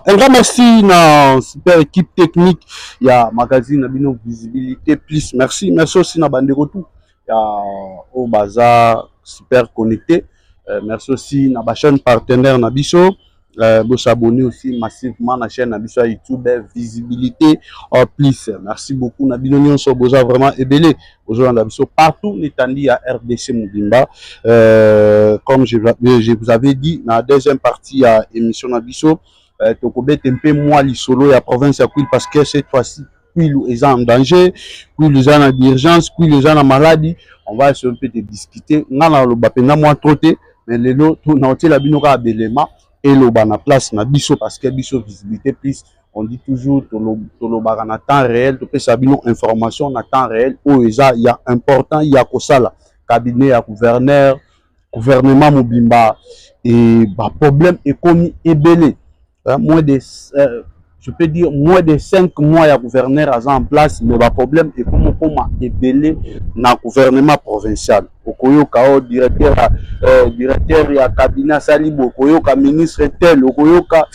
Un grand merci na super équipe technique. Il y a magazine Abino Visibilité Plus. Merci. Merci aussi na Bandeko tout. Il y a au Bazar super connecté. Merci aussi na ba chaîne partenaire Nabiso. Vous s'abonner aussi massivement à la chaîne Nabiso YouTube Visibilité Plus. Merci beaucoup Nabino Nyonso Boza vraiment ébélé. Aujourd'hui Nabiso partout l'étendue à RDC Mubimba. Comme je vous avais dit dans la deuxième partie à émission Nabiso. Tokobet un peu moins les solo la province à Kouil parce que cette fois-ci Kouil est en danger, Kouil est en urgence, Kouil est en maladie. On va essayer un peu de discuter. On a le bapena moins troté, mais les lots tout n'a la binoka abelema et le bana place na biso parce que biso visibilité plus. On dit toujours que le barana temps réel, tu peux savoir information en temps réel. Oh il y a important, il y a que ça là. Cabinet à gouverneur, gouvernement Mobimba et bah problème économique est belé. Moins de, je peux dire, moins de 5 mois, il y a gouverneur en place, mais le problème est comment est belé dans le gouvernement provincial. Okoyoka, directeur, il y a cabinet Salibo, Okoyoka, ministre tel, Okoyoka,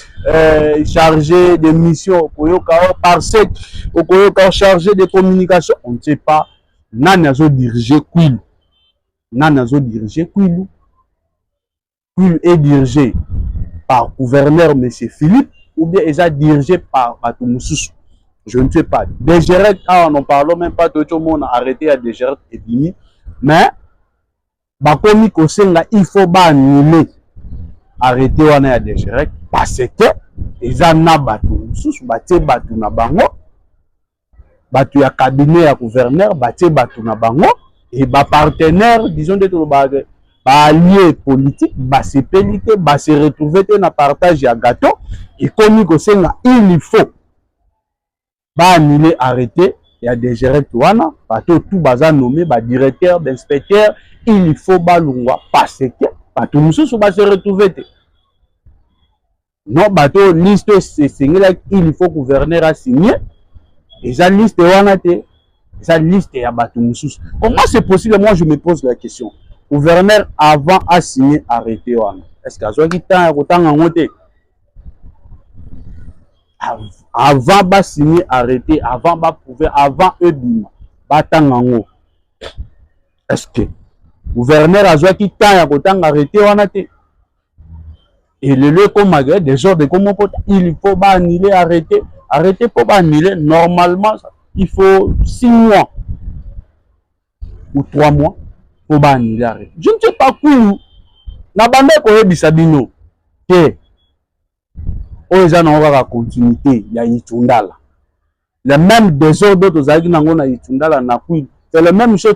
chargé de mission, Okoyoka, parsec, Okoyoka, chargé de communication. On ne sait pas, Nanazo dirigé Kouilou. Nanazo dirigé Kouilou. Kouilou est dirigé par gouverneur M. Philippe ou bien ils sont dirigés par Batoumoussous. Je ne sais pas. Dégérette, on n'en parle même pas, tout le monde a arrêté à Dégérette et Bini. Mais, Bakomi Kosenga, il faut annuler. Arrêter on à Dégérette parce que ils ont Batoumoussous, Baté Batouna Bango, Batou ya cabinet à gouverneur, Baté Batouna Bango, et ba partenaire, disons de tout le alliés politiques, se péniter, se retrouver dans le partage de gâteau, et comme il faut annuler, arrêter, il y a des gérants tout bazar nommé, directeur, d'inspecteur, il faut balungwa parce que tout nous se retrouver. Non, bateau liste c'est signé, il faut gouverneur à signer, et ça liste ça liste à Batoumoussous. Comment c'est possible? Moi je me pose la question. Gouverneur avant a signé arrêté est-ce que ça qui temps autant en monter avant ba signer arrêté avant ba prouver avant eux batangango est-ce que gouverneur a qui temps autant arrêté et le lieu comme malgré des ordres de comment il faut ba annuler arrêter pour ba annuler normalement il faut 6 mois ou 3 mois. Je ne sais pas où na bande ko bisabino que oza na la continuité ya Itundala le même désordre d'autres zaki nango na Itundala na kui c'est le même chose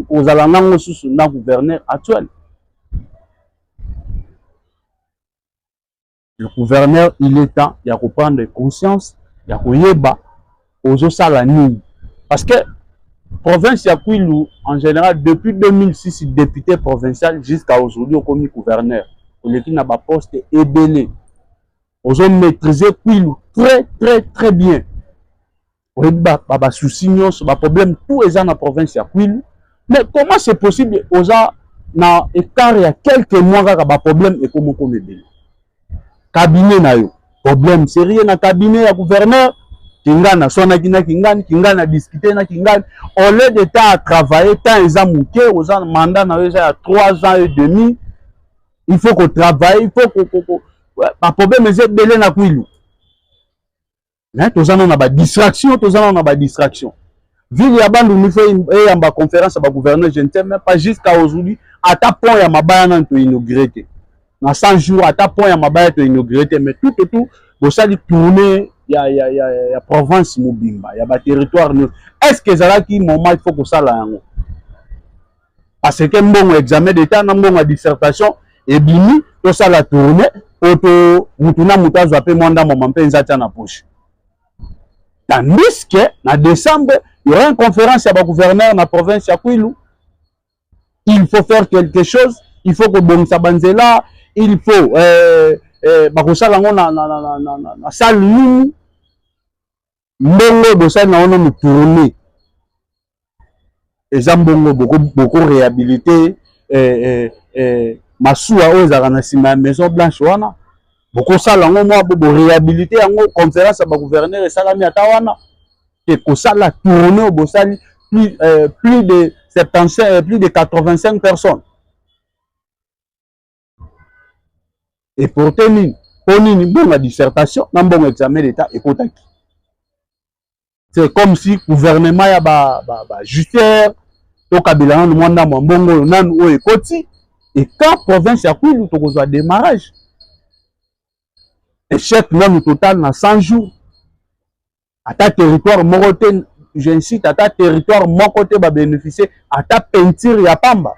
aux alangango sous na gouverneur actuel. Le gouverneur il est temps il y a que prendre conscience il y a que yeba aux osalani parce que province ya Kouilou, en général, depuis 2006, député provincial jusqu'à aujourd'hui, au commis gouverneur. Qui n'a pas poste ébélé. Ils ont maîtrisé Kouilou très bien. Il y a des soucis, des problèmes, tout est dans la province ya Kouilou. Mais comment c'est possible, il y a quelques mois, il y a des problèmes et comment on est ébélé. Cabinet, il y a un problème sérieux dans le cabinet ya gouverneur. Kingana sona kingana discuter na kingana au lieu de temps à travailler tant ils ont mouqué aux ans mandat na à 3 ans et demi il faut qu'on travaille il faut qu'on pas problème c'est belé na Kouilou mais tous on a ba distraction ville ya bandu nous fait en ba conférence ba gouverneur je ne sais même pas jusqu'à aujourd'hui à ta point ya mabaya na to inauguré na 100 jours à ta point ya mabaya to inauguré mais tout bon ça dit tourner il y a province Mobimba, il y a territoire. Est-ce que ça qui moment il faut que ça là parce que bon examen d'état, bon dissertation et bini tout ça la tournée auto mutuna mutazo appelé mwanda moment penza na poche. Tandis que en décembre il y aura une conférence à gouverneur dans la province ya Kouilou. Il faut faire quelque chose, il faut que bon sabanzela, il faut bakosala ngo na salle nini mbongo bosala na ono tourner eza mbongo beaucoup réhabilité masuwa oyo ezalaka na nsima ya maison blanche wana Boko sala ngo moi bo réhabiliter yango conférence ba gouverneur et salami atawana et ko sala tourner au bosali plus de 75 plus de 85 personnes. Et pour tenir une bonne dissertation dans bon examen d'état et kotaki. C'est comme si gouvernement ya ba justice to kabila no mwanda mbongo nanu o ekoti et quand province ya Kwilu to kozwa démarrage échec nanu total na 100 jours. À ta territoire morote, j'incite à ta territoire mokote va bénéficier à ta peinture ya pamba.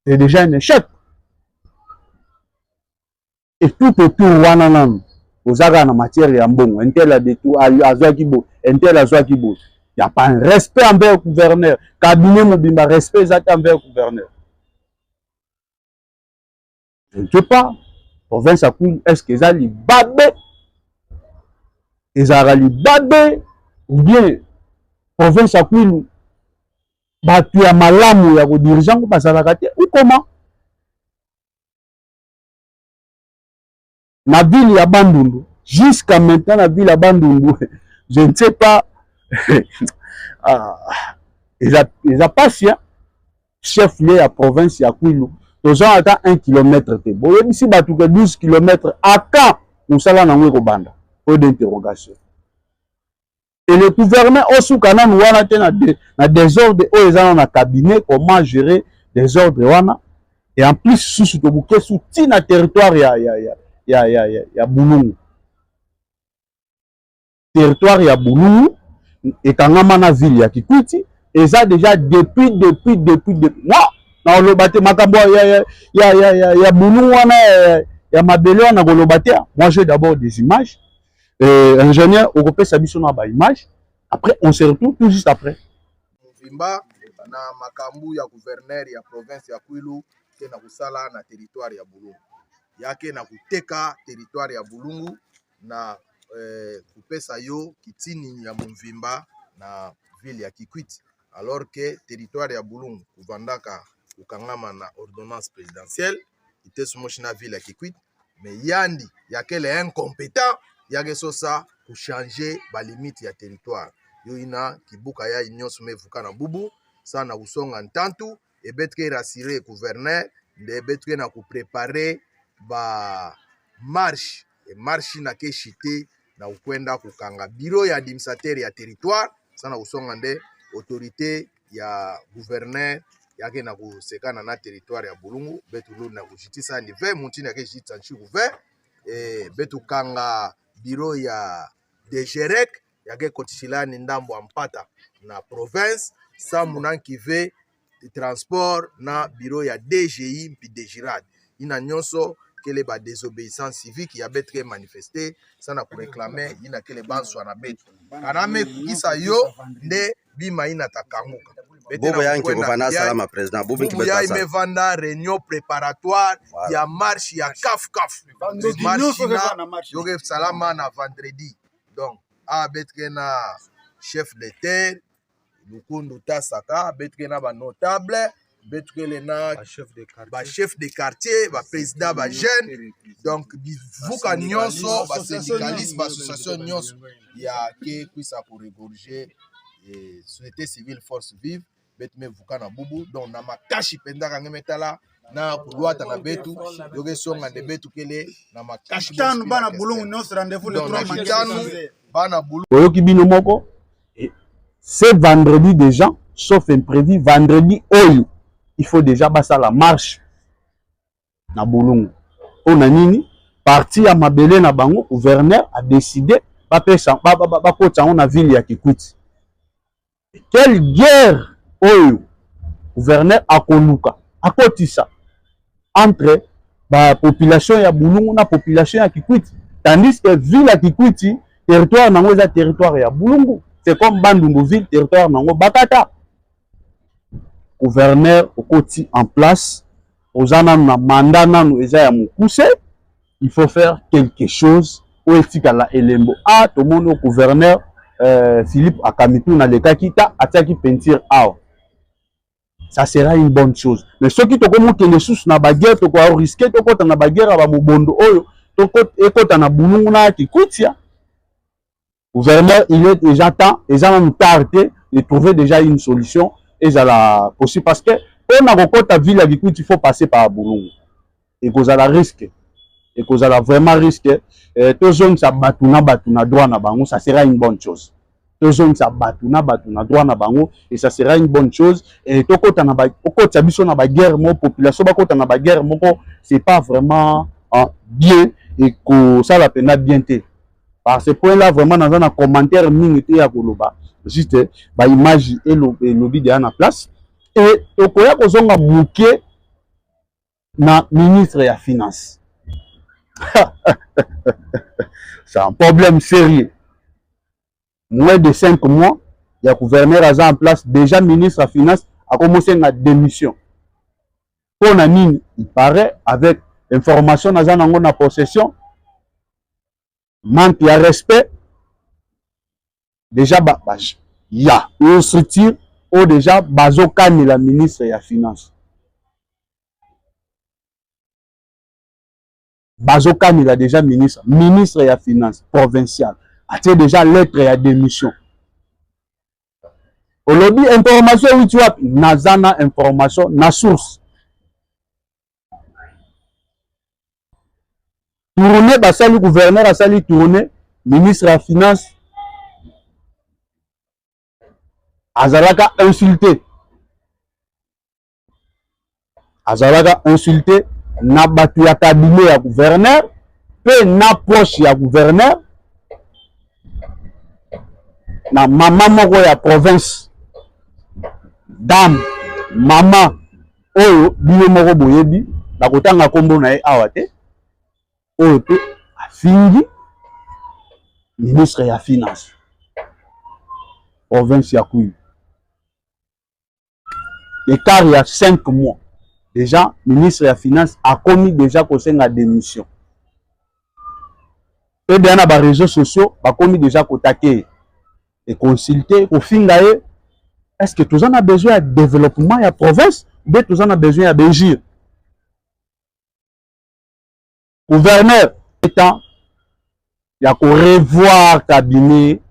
C'est déjà un échec. Et tout autour wananan aux en matière ya mbongo, intel a détour azwakibo, intel azwakibo. Il n'y a pas un respect envers le gouverneur. Cabinet mobimba respect envers le gouverneur. Je ne sais pas. Province à Kwilu, est-ce que ça li babé? Ezarali babé ou bien province à Kwilu batu ya malamu ya ko dirigeant ko pasalaka te ou comment? Na ville ya Bandundu jusqu'à maintenant la ville ya Bandundu je ne sais pas ils a passé chef lieu ya province ya Kwilu toza ata 1 km te boye bisi batu ke 12 km aka musala nango ko banda point d'interrogation. Et le gouverneur Osukana Nouana na désordre dans le cabinet, comment gérer désordre wana. Et en plus, sous le bouquet, sous le territoire, il y a Boulungu. Territoire, il y a Boulungu. Et quand on a ville, il y a Kikwiti. Et ça, déjà, depuis. Moi, dans le bâtiment, il y a Boulungu, il y a Mabele, on a le bâtiment. Moi, j'ai d'abord des images. Ingénieur européen s'habille na ba image. Après on se retrouve tout juste après. Mvimba na makambu ya gouverneur ya province ya Kwilu ke na kusala na territoire ya Bulungu. Yake na kuteka territoire ya Bulungu na kupesa yo kitini ya Mvimba na ville ya Kikwiti. Alors que territoire ya Bulungu kuvandaka ukangama na ordonnance présidentielle ite sumoshi na ville ya Kikwiti. Mais yandi yakele incompétent yage sosa pour changer ba limite ya territoire yo ina kibuka ya nyonso mevuka na bubu sana usonga ntantu et betke rassurer gouverneur de betke na ku préparer ba marche et marche na ke chité na ukwenda kukanga bureau ya administrateur ya territoire sana usonga nde autorité ya gouverneur yake na kusekana na territoire ya Bulungu betu lu na kujitisa ni ve muntini yake jitsa nchi kuve betu kanga bureau ya DGREC yake kotishilani ndambo ampata na province sa munanki ve transport na bureau ya DGI mpi DGRAD ina nyonso kele ba désobéissance civique ya betre manifester sana ku réclamer ina kele banso na betu kaname kisa yo nde bima ina takanguka bobo yanki kufana salama président bobo kibeta sa mevanda réunion préparatoire ya marche ya kaf marche yoge salama na vendredi donc a betre na chef de terre Lukundu Tasaka betre na ba notable betre na ba chef de quartier ba président ba jeune donc vuka nyonso ba syndicaliste ba association nyonso ya ke kwisa ko regorger et société civile force vive betme vuka na bubu donc na makashi penda kange metala na kuluata na betu yoge songa de betu kele na makashi tanu bana Bulungu nyonso rendez-vous le 3 mars bana Bulungu oyoki bino moko c'est vendredi déjà sauf imprévu vendredi oyo il faut déjà basa la marche na Bulungu ona nini parti ya mabele na bango gouverneur a décidé ba pesa ba kota on a ville ya Kikwiti. Quelle guerre oyo gouverneur akoluka akotisa entre la population ya Bulungu na population ya Kikwiti, tandis que ville ya Kikwiti territoire nango eza territoire ya Bulungu, c'est comme Bandundu ville territoire nango Bakata. Gouverneur okoti en place ozana na mandat nanu eza ya mukuse, il faut faire quelque chose o etikala elembo a to mono gouverneur Philippe Akamitu na lekaki ta ataki peinture awa. Ça sera une bonne chose. Mais ceux qui te commentent que les sous na baguette to ko risquer to ko na baguette ba mobondo oyo ekota na bulungu na kikutia. Gouverneur, il est déjà temps, ils ont même tardé de trouver déjà une solution et ça la possible parce que on a encore ta ville avec il faut passer par Bulungu et cause à la risque et cause à la vraiment risque tout zone ça batuna droit na bango ça sera une bonne chose tout zone ça batuna droit na bango et ça sera une bonne chose et to kota na ba kota biso na ba guerre mo population ba kota na ba guerre moko c'est pas vraiment bien et que ça la peine bien té. Par ce point-là, vraiment, dans un commentaire, minute à Koloba, juste, bah, image et le lobby de la place. Et au cas où on a bouqué, na ministre de la Finance. C'est un problème sérieux. Moins de 5 mois, il y a gouverneur en place, déjà ministre de la Finance a commencé à démission. Pour Nanine, il paraît, avec information dans la possession, manque de respect, déjà, il y a une structure où déjà, Bazokani, la ministre de la Finance. Bazokani, il a déjà ministre de la Finance provinciale. A-t-il déjà lettre et démission? Au lobby, information, oui, tu vois, Nazana, information, na source. Tourner, basali gouverneur, basali tourner, ministre de la Finance, Azalaka insulté. Azalaka insulté, na batu ya cabinet ya gouverneur, pe na proche ya gouverneur, na mama moko ya province, dame, mama, oyo, bino moko boyebi, na kotanga kombo na ye awate, oyo pe afingi ministre ya Finance province ya Kwilu. L'écart il y a 5 mois déjà ministre ya Finance a commis déjà kosenga démission et bien na ba réseaux sociaux ba commis déjà kotaker et consulter kofinga ye est-ce que tous en a besoin de développement ya province ou bien tous en a besoin de bégir. Gouverneur étant, il y a qu'à revoir cabinet,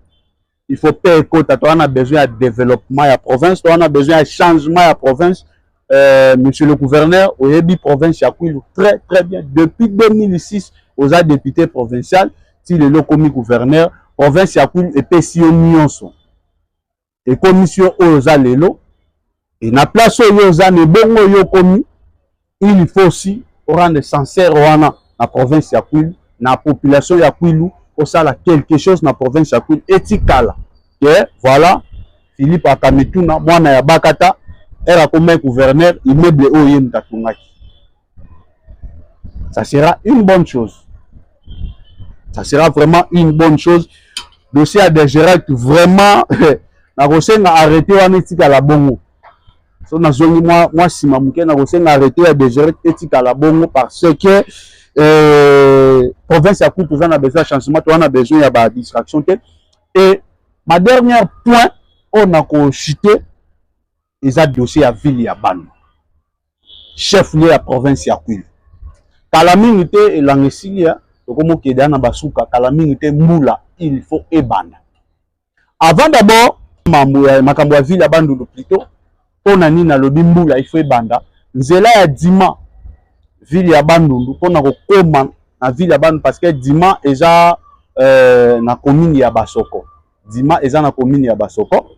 il faut pas écouter, on a besoin de développement à la province, on a besoin de changement à la province. Monsieur le gouverneur, au Yebi province, il y a très très bien. Depuis 2006, aux députés provinciaux, si le commis gouverneur, province, il y a et PCO sont. Et commission aux allélo, et na place aux années, bon, yo commis, il faut aussi rendre sincère, na province ya Kwilu, na population ya Kwilu, au sala quelque chose na province ya Kwilu, etikala. Que voilà, Philippe Akamituna, mwana ya Bakata, era comme gouverneur, immeuble Oyem Tatungaki. Ça sera une bonne chose. Ça sera vraiment une bonne chose. Dossier à des gérants qui vraiment, na kosenga arrêté wana etikala bongo. So na zongi moi simamuke na kosenga arrêté à des gérants etikala bongo parce que province à Kwilu, on a besoin de changement, on a besoin de distraction. Et ma dernière point, on a cité les dossiers à ville ya Ban. Chef lié à province à Kwilu. Calamité et l'angesilia, comme qui est dans Basuka, calamité moula, il faut ébana. Avant d'abord, ma ville à Bandou plutôt, on a na lobby moula, il faut ébanda. Nzela ya Dima. Ville ya Bandundu pour na kokoma na ville ya Bandundu parce que Dima eza na commune ya Basoko. Dima eza na commune ya Basoko.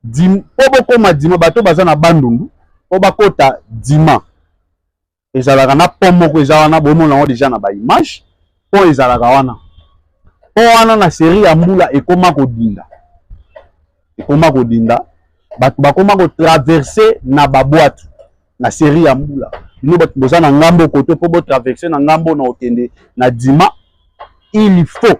Dim po koma Dima bato baza na Bandundu po bakota Dima. Ezalaka na pomoko eza wana bomo na déjà na ba image po ezalaka wana. Po wana na série ya mbula ekoma kodinda. Ekoma kodinda bato bakoma ko traverser na baboite na série ya mbula. Nous avons un ngambo côté pour traverser un ngambo na okende na Dima, il faut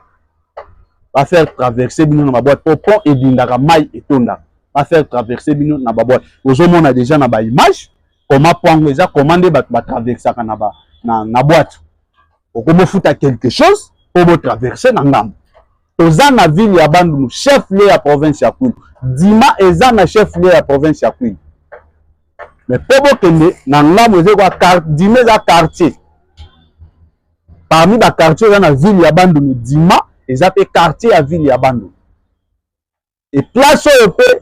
pas faire traverser bino na boîte pour pont et dindaka mai et tonda pas faire traverser bino na boîte. Aux hommes on a déjà na ba image comment point déjà commander ba traverser na boîte. Pour comment foutre quelque chose pour traverser na ngambo. Oza na ville ya Bandundu chef lieu ya province ya Kwilu. Dima eza na chef lieu ya province ya Kwilu. Mais pour que na ngambo eze kwa Dima za quartier. parmi les quartiers dans la ville ya Bandundu Dima ils appellent quartier à ville ya Bandundu et place où peut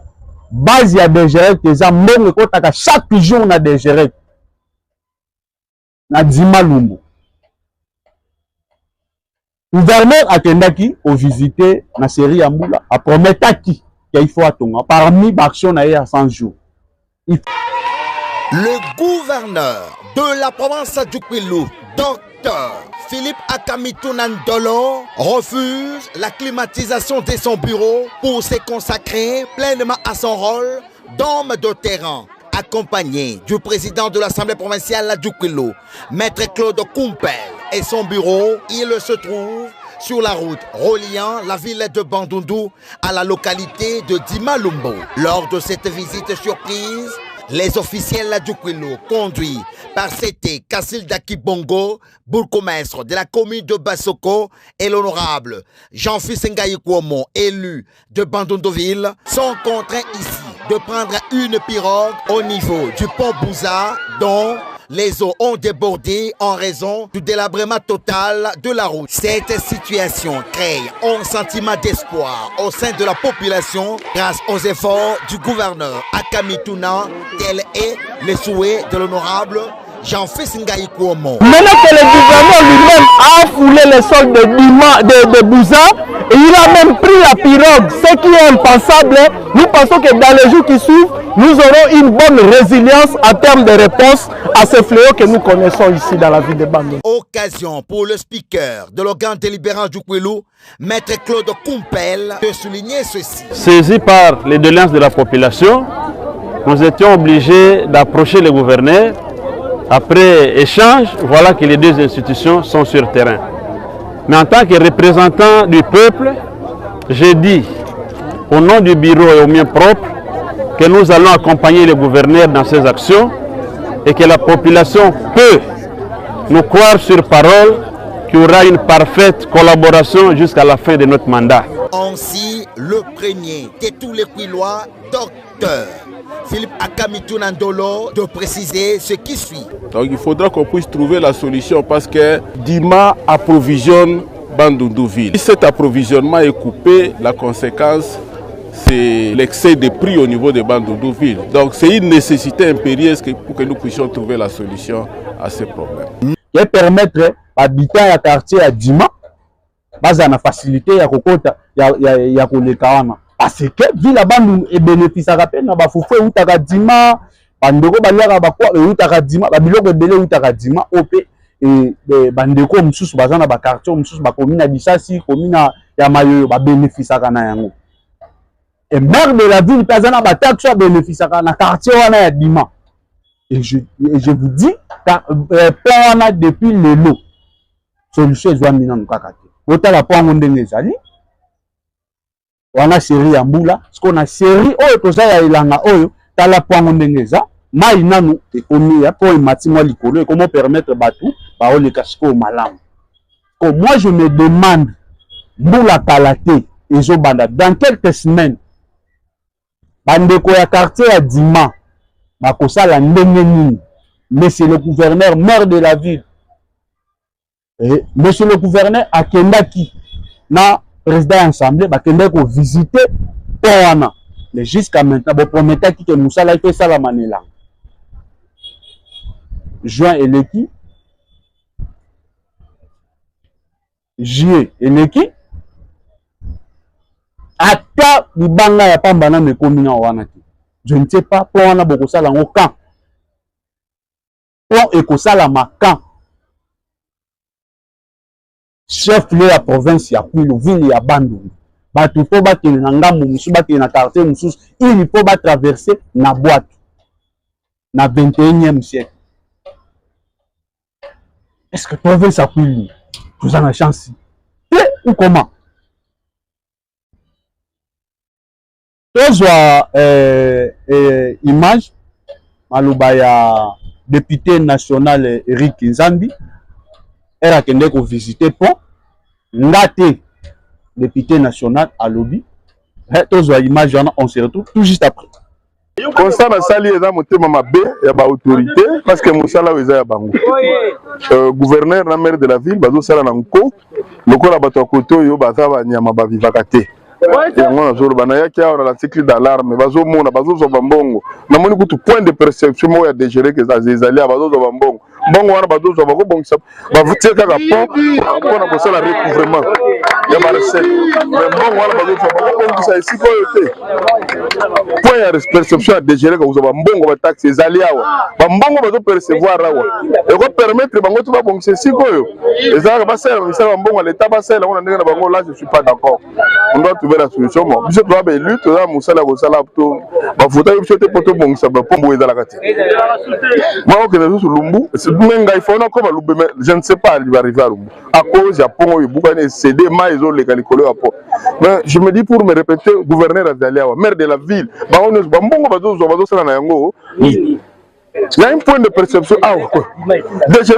base ya DGREC les ambongo kotaka chaque jour na DGREC na Dima Lumbu. Gouverneur akendaki au visiter na série ya Mbula a prometaki qu'il faut attendre parmi l'action na ya 100 jours. Le gouverneur de la province du Kwilu, Dr Philippe Akamitou Nandolo, refuse la climatisation de son bureau pour se consacrer pleinement à son rôle d'homme de terrain. Accompagné du président de l'Assemblée provinciale du Kwilu, Maître Claude Kumpel, et son bureau, il se trouve sur la route reliant la ville de Bandundu à la localité de Dima Lumbu. Lors de cette visite surprise, les officiels du Kwilu, conduits par CT Kassil Dakibongo, bourgmestre de la commune de Bassoko, et l'honorable Jean-Fils Ngaï Kouomo, élu de Bandunduville, sont contraints ici de prendre une pirogue au niveau du pont Bouza, dont les eaux ont débordé en raison du délabrement total de la route. Cette situation crée un sentiment d'espoir au sein de la population grâce aux efforts du gouverneur Akamituna, tel est le souhait de l'honorable Jean-Fils Ngaï Kouomo. Maintenant que le gouverneur lui-même a foulé le sol de Bouza, et il a même pris la pirogue, ce qui est impensable, nous pensons que dans les jours qui suivent, nous aurons une bonne résilience en termes de réponse à ce fléau que nous connaissons ici dans la ville de Bandundu. Occasion pour le speaker de l'organe délibérant du Kwilu, Maître Claude Kumpel, de souligner ceci. Saisi par les doléances de la population, nous étions obligés d'approcher le gouverneur. Après échange, voilà que les deux institutions sont sur terrain. Mais en tant que représentant du peuple, j'ai dit au nom du bureau et au mien propre que nous allons accompagner le gouverneur dans ses actions et que la population peut nous croire sur parole qu'il y aura une parfaite collaboration jusqu'à la fin de notre mandat. Ainsi, le premier de tous les Kwilois, Docteur Philippe Akamitou Nandolo, de préciser ce qui suit. Donc il faudra qu'on puisse trouver la solution parce que Dima approvisionne Bandunduville. Si cet approvisionnement est coupé, la conséquence c'est l'excès de prix au niveau de Bandunduville. Donc c'est une nécessité impérieuse pour que nous puissions trouver la solution à ce problème. Et permettre habitants à quartier à Dima, base à la facilité ya kokota ya kolekawana. Parce que ville Bandundu et bénéfice à rappel na ba fufwe utaka Dima, bandeko baliaka bakwa utaka Dima, ba biloko ebele utaka Dima OP et bandeko mususu bazana ba quartier mususu ba commune à Bisasi, commune ya Mayoyo ba bénéfice à kana yango. Et maire de la ville bazana ba taxe bénéfice à kana quartier wana ya Dima. Et je vous dis on a depuis le lot solution ezwami na mukakate. Botala po ngondenge ezali. On a série ya Mbula, ce qu'on a série oyo toza ya ilanga oyo tala poango ndengeza mai nanu ekomi ya po imati mwa likolo et comment permettre batu ba oleka siko malamu. Comme moi je me demande Mbula kalate ezo banda dans quelques semaines bandeko ya quartier ya Dima bakosala ndenge nini. Mais c'est le gouverneur maire de la ville et monsieur le gouverneur akendaki na président assemblée bakende ko visiter poana mais jusqu'à maintenant bon promettait que Moussala fait ça la manela juin eleki juillet eleki ata libanga ya pambana mekomi na wana te je ne sais pas poana boko sala ngo quand pon ekosala makan chef de la province ya Kwilu ville ya Bandundu batu po bakene na ngambo musu bakene na quartier musu il faut ba traverser na boîte na 21e siècle. Est-ce que province ya Kwilu vous en a chance ou comment tozwa image maloba ya député national Eric Nzambi era kende ko visiter pont ngate député national à lobby tozwa image on se retrouve tout juste après. constat na sali eza motema mabe ya ba autorité parce que mosala eza ya bango. Gouverneur na maire de la ville bazo sala na nko lokola bato ya koto yo baza ba nyama ba vivaka te. Yango na zolo bana yaki awa na cycle d'alarme bazo mona bazo zo bambongo. Na moni kutu point de perception mo ya dégérer que ça ezali bazo zo bambongo. Bongo wana bazo zo bako bongisa ba vutie kaka pont na kosala recouvrement ya ba recette. Mais bongo wana bazo zo bako bongisa ici ko yote. Point ya perception ya dégérer que vous ba mbongo ba taxe ezali awa. Ba mbongo bazo percevoir awa. Et ko permettre bango to ba bongisa ici ko yo. Ezaka ba sala ba mbongo l'état ba sala on ndenge na bango là je suis pas d'accord. On doit trouver la solution. Bon, je dois be lutte là musala ko sala to ba futa yo chote poto bongisa ba pombo ezala kati. Moi ok na zo lumbu, c'est menga il faut na ko ba lubbe je ne sais pas il va arriver à lumbu. À cause ya pongo yo bukane cédé mai zo le kalikolo apo. Mais je me dis pour me répéter gouverneur Azalia, maire de la ville, ba on ba mbongo ba zo sala na yango. Il y a un point de perception. Ah, déjà,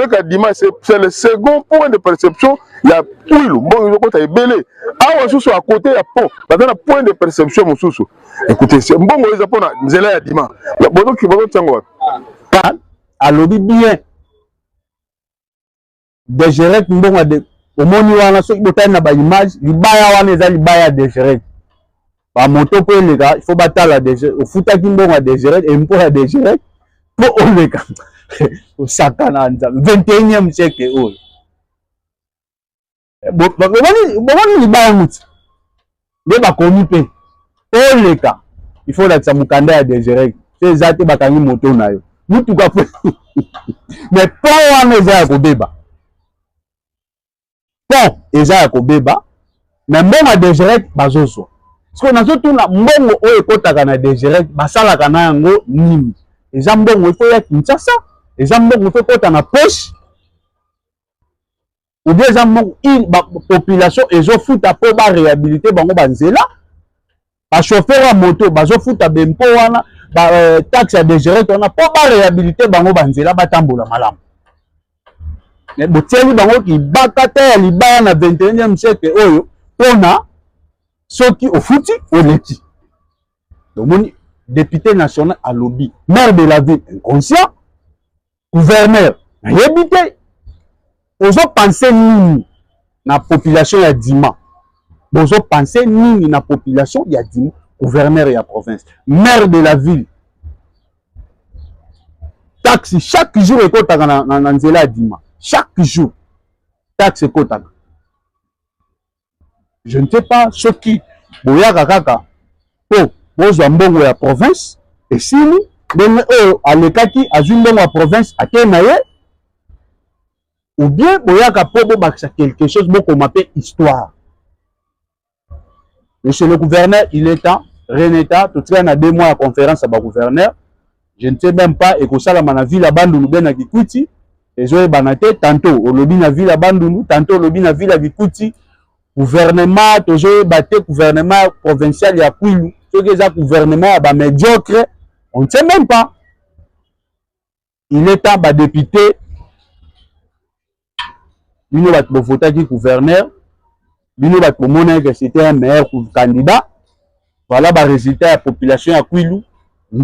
c'est le second point de perception. Il y a Pouilou, bon, il y a Belé. Ah, on est à côté, il y a Pont. Il y a un point de perception. Écoutez, c'est bon, il y a Pont, il y a Dima. Il y a beaucoup qui vont à lobby bien. Dégérer, au moment où on a ceux qui ont une image, il y a des dégérer. Par moto, les gars, il faut battre la dégérer. Au foot, il y a des dégérer et il faut la dégérer. Pour les gars, au Sakana, 21e siècle. Bon, il faut que ça me à dégérer. C'est ça qui va gagner moto na yo. Mais pas on est à Kobeba. Bon, eza ya kobeba, mais mbongo a dégérer bazoso. Parce qu'on a surtout na mbongo oyo ekotaka na dégérer, basalaka na yango nini. Eza mbongo ifo ya Kinshasa, eza mbongo ifo kota na poche. Ou bien eza mbongo population ezofuta po ba réhabiliter bango banzela. Ba chauffeur à moto bazofuta bempo wana, ba taxe ya dégérer tona po ba réhabiliter bango banzela batambola malamu. Mais botieli bango ki bakata ya libaya na 21e siècle oyo pona soki ofuti oleki. Donc mon député national à lobby, maire de la ville inconscient, gouverneur habité. Ozo penser nini na population ya Dima. Ozo penser nini na population ya Dima, gouverneur ya province, maire de la ville. Taxi chaque jour ekotaka na nzela ya Dima. Chaque jour, taxe kotaka. Je ne sais pas ce qui boyaka kaka po bozwa mbongo ya province esili ndenge oyo alekaki azwi mbongo ya province ake na ye, ou bien boyaka po bobakisa quelque chose bokoma pe histoire. Monsieur le gouverneur, il est temps, Reneta, tout ça, on a 2 mois à conférence à gouverneur. Je ne sais même pas, et que ça, la ville à Bandundu, ben à Kikuti, et je banate, tantôt, au lobby na ville à Bandundu, tantôt, au lobby na ville à Kikuti, gouvernement, toujours battu, gouvernement provincial, il y a Kouilou, ce qui est un gouvernement médiocre, on ne sait même pas. Il est temps, député, il y a un voté qui gouverneur, il y a un monnaie que c'était un meilleur candidat. Voilà le résultat de la population à Kouilou. Je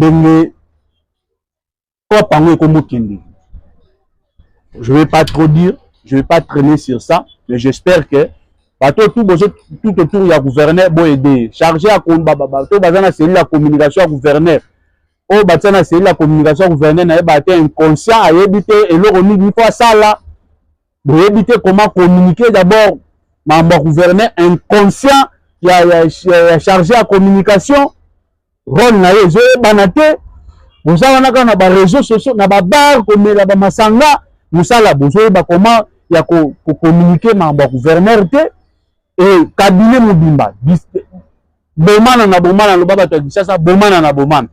ne vais pas trop dire, je ne vais pas traîner sur ça, mais j'espère que tout autour du gouverneur va aider. Chargé à la communication à gouverneur. Oh, c'est la communication gouverneur n'a pas été inconscient à éviter et l'eau une fois ça là. Pour éviter comment communiquer d'abord. Membre gouverneur inconscient qui a chargé à communication. Ron na yo banaté. Vous avez na réseaux sociaux, na bar comme la masanga, nous ça là besoin comment il y a communiquer membre gouverneur et cabinet mobimba. Bomana na bomana lo baba to ça bomana na bomana.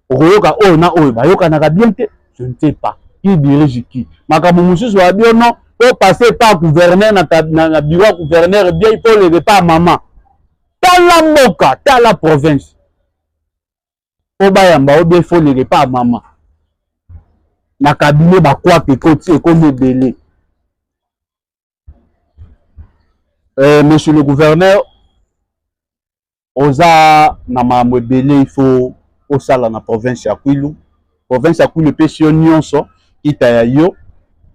Oyoka o na o ba yoka na bien te, je ne sais pas qui dirige qui. Makamu mususu wa bien non, pour passer par gouverneur na bureau gouverneur bien il faut lever pas maman. Dans la moka, dans la province. Obayamba ou bien il faut lever pas maman. Na cabinet ba quoi que côté comme belé. Monsieur le gouverneur, oza na mamwe belé il faut au sala na province ya Kwilu. Province ya Kwilu pe si nyonso kita ya yo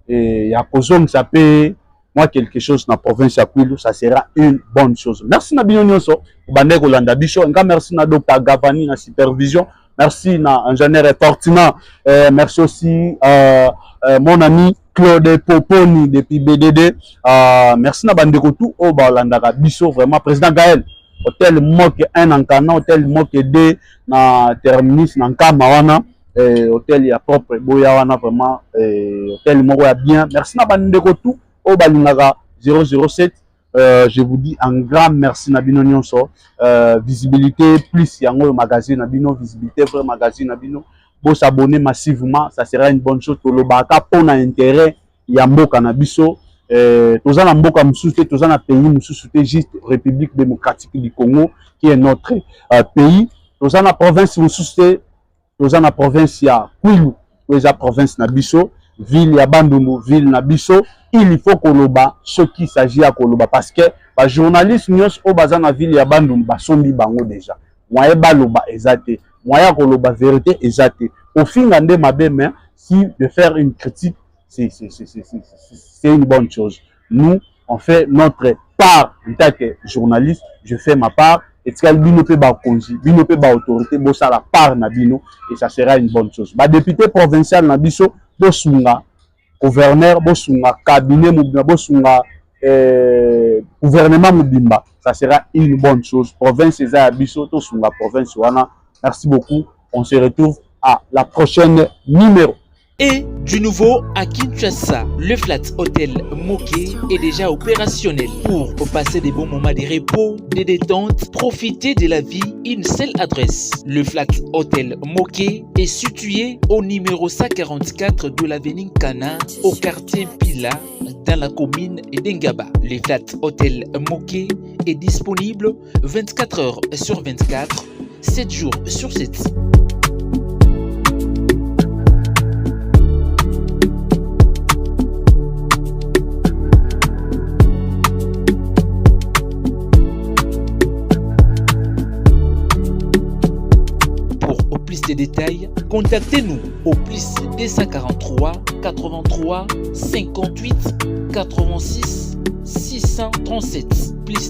et ya kozongisa pe moi quelque chose na province ya Kwilu, ça sera une bonne chose. Merci na bino nyonso bande kolanda biso. Nga merci na Dr Gavani na supervision. Merci na ingénieur Fortuna. Merci aussi mon ami Claude Poponi depuis BDD. Merci na bande tout au balandaka biso vraiment président Gaël. Hôtel Moke 1 en Kana, hôtel Moke 2 na terminus na Nkama wana. Hôtel ya propre boya wana vraiment hôtel moko ya bien. Merci na bande tout au balingaka 007. Je vous dis un grand merci Nabino Nyonso. Visibilité plus yango magazine Nabino, visibilité vrai magazine Nabino. Pour s'abonner massivement, ça sera une bonne chose pour le baka pour un intérêt yamboka nabiso. Tous en mboka moussouté, tous en pays moussouté juste République démocratique du Congo qui est notre pays. Tous en province moussouté, tous en province ya Kwilu, tous en province nabiso, ville ya Bandundu, ville nabiso. Il faut koloba ce qui s'agit à koloba parce que les journalistes nyos au bazan na ville ya Bandundu basombi bango déjà. Moyen baloba ezate, moyen koloba vérité ezate. Au fin de ma main, si de faire une critique, c'est une bonne chose. Nous, on fait notre part en tant que journaliste. Je fais ma part. Et si bino pe ba konji, bino pe ba autorité, bo ça la part na bino et ça sera une bonne chose. Ba député provincial na biso bo sunga gouverneur bosunga cabinet mobimba bosunga gouvernement mobimba, ça sera une bonne chose. Province eza ya biso to sunga province wana. Merci beaucoup, on se retrouve à la prochaine numéro. Et du nouveau à Kinshasa, le Flat Hotel Moké est déjà opérationnel. Pour passer des bons moments de repos, de détente, profiter de la vie, une seule adresse. Le Flat Hotel Moké est situé au numéro 144 de l'avenue Kana, au quartier Pila, dans la commune d'Engaba. Le Flat Hotel Moké est disponible 24 heures sur 24, 7 jours sur 7. Plus de détails, contactez-nous au plus 243 83 58 86 637 plus